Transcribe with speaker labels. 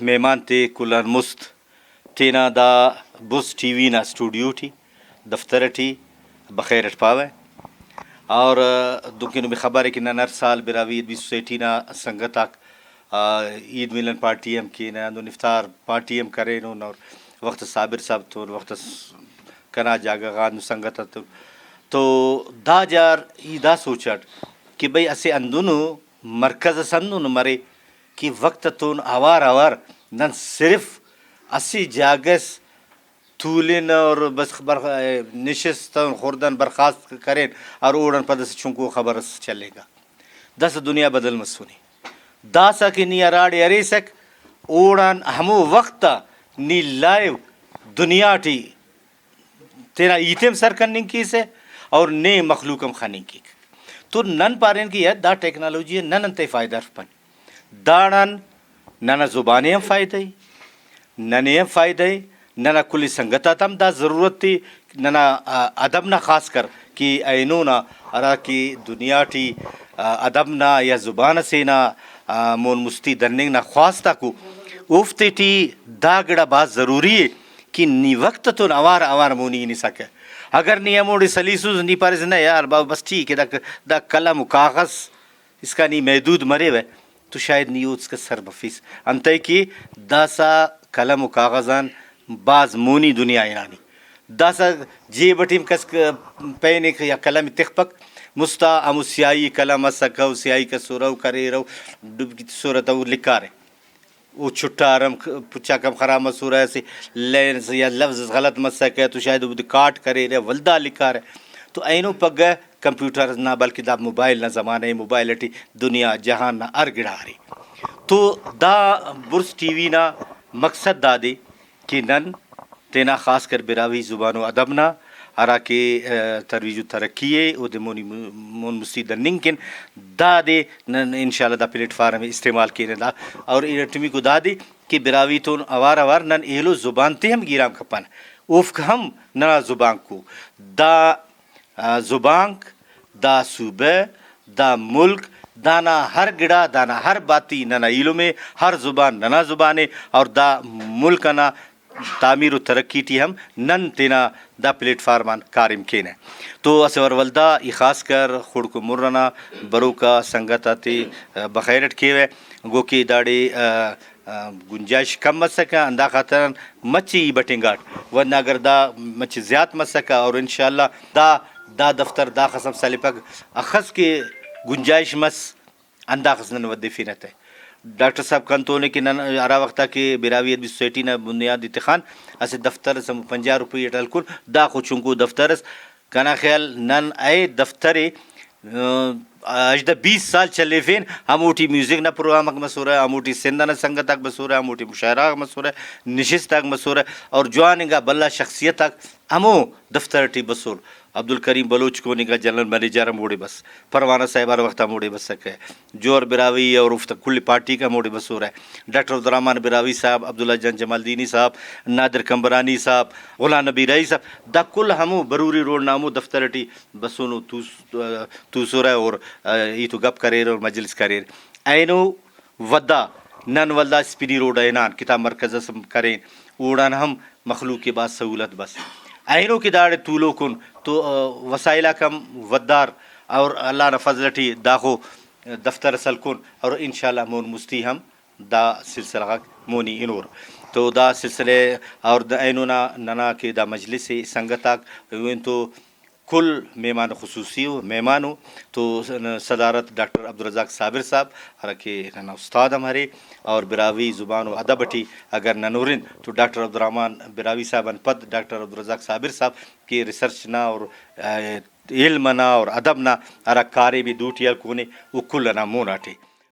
Speaker 1: مهمان تی کلان مست تینا دا بوس ٹی وی نا اسٹوڈیو ٹی دفتر ٹی بخیرٹ پاوے اور دکن بھی خبر ہے کہ نر سال براوی عید بھی سوسائٹی نا سنگتاک عید ملن پارٹی ہم کی نا دو نفتار پارٹی ہم کرے نو اور وقت صابر صاحب تو وقت کنا جاگا غان سنگت تو دا جار ایدا سوچٹ کہ بھئی اسے اندونو مرکز سندونو مرے کہ وقت تون آوار نن صرف اسی جاگس تولن اور بس نشستن خوردن برخاست کریں اور اوڑن پدس چونکو خبر چلے گا دس دنیا بدل مسونی داسا کہ نی اراڑی اریسک اوڑن ہمو وقتا نی لائیو دنیا ٹی تیرا ایتم سر کرنے کی سے اور نئے مخلوقم خانے کی تو نن پارین کی ہے دا ٹیکنالوجی نن انتے فائدہ پن داڑن ننا زبانیں ہم فائدہ ننے ہم فائدہ ننا کلی سنگتا تم دا ضرورت تھی ننا ادب نہ خاص کر کہ اینونا ارا کی دنیا ٹی ادب نہ یا زبان سے نہ مون مستی دننگ نہ خواستہ کو افتے ٹی دا گڑا بات ضروری ہے کہ نی وقت تو اوار مونی نہیں سکے اگر نی اموڑی سلیسوز نی پارز نہ یار بابا بس ٹھیک ہے دا قلم و کاغذ اس کا نی محدود مرے ہوئے تو شاید نیوز کا سر بفیس انتے کی داسا قلم و کاغذان بعض مونی دنیا اینانی داسا جی بٹیم کس پینے یا قلم تخپک مستا امو سیائی قلم سکو سیائی کا سورو کرے رو ڈب کی صورت وہ لکھا رہے وہ چھٹا رم پچا کم خراب مسورہ ایسے لین یا لفظ غلط مسکے تو شاید وہ کاٹ کرے رہے ولدہ لکھا رہے تو اینو پگ گئے کمپیوٹر نہ بلکہ دا موبائل نہ زمانے موبائل ٹی دنیا جہان نہ ارگڑا رہی تو دا برس ٹی وی نا مقصد دا دے کہ نن تینا خاص کر براوی زبان و ادب نا ارا کے ترویج و ترقی او دے مون مستی دننکن دا دے نن انشاءاللہ دا پلیٹ فارم استعمال کینے دا اور ایرٹمی کو دا دے کہ براوی تو اوار نن ایلو زبان تے ہم گیرام کپن اوفک ہم ننا زبان کو دا زبان دا صوبہ دا ملک دانا ہر گڑا دانا ہر باتی ننا ایلو میں ہر زبان ننا زبانے اور دا ملک نا تعمیر و ترقی ٹی ہم نن تینا دا پلیٹ فارمان کارم کینے تو اسور ولدہ ای خاص کر خوڑ کو مرنا برو کا سنگتا تی بخیرٹ کیوے گو کی داڑی گنجائش کم مسکا اندا خاطر مچی بٹنگاٹ ورنہ اگر دا مچی زیاد مسکا اور انشاءاللہ دا دفتر دا قسم سالپک اخذ کے گنجائش مس اندا خسنن ودفینت ہے ڈاکٹر صاحب کنتونے کہ نن ارا وقتا کہ براوی عید سوسائٹی نا بنیاد اتخان اسے دفتر سم 50 روپے ٹلکن دا خو چونکو دفتر کنا خیال نن اے دفتر اجدہ 20 سال چلے فین ہموٹی میوزک نہ پروگرام مسورہ ہموٹی سندہ نہ سنگت تک مسورہ ہموٹی مشاعرہ مسورہ نشست تک مسورہ اور جوانگا بلا شخصیت تک ہمو دفتر ٹی بسور عبدالکریم بلوچ کو نگا جنرل مینیجر موڑے بس پروانہ صاحب ہر وقت موڑے بس سکے جوہر براوی اور افت کل پارٹی کا موڑے بسور ہے ڈاکٹر عبدالرحمن براوی صاحب عبداللہ جان جمال دینی صاحب نادر کمبرانی صاحب غلام نبی رئی صاحب دا کل ہمو بروری روڈ نامو دفتر ٹی بسونو تو سورہ اور یہ تو گپ کرے اور مجلس کرے اینو ودا نن ولدا سپیڈی روڈ اینان کتاب مرکز کریں اوڑان ہم مخلوق کے بعد سہولت بس اینو کی داڑے طولو کن تو وسائلہ کم ودار اور اللہ نا فضلٹی داخو دفتر اصل کن اور انشاءاللہ مون مستی ہم دا سلسلہ مونی انور تو دا سلسلے اور دا اینونا ننا کے دا مجلس سنگتاک تو کل مہمان خصوصی ہو مہمان ہو تو صدارت ڈاکٹر عبدالرزاق صابر صاحب حرکہ ننا استاد ہمارے اور براوی زبان و ادب ٹی اگر ننورن تو ڈاکٹر عبدالرحمن براوی صاحب ان پد ڈاکٹر عبدالرزاق صابر صاحب کے ریسرچ نا اور علم نا اور ادب نا ارا کارے بھی دوٹیال کونے وہ کل نا مونا ٹی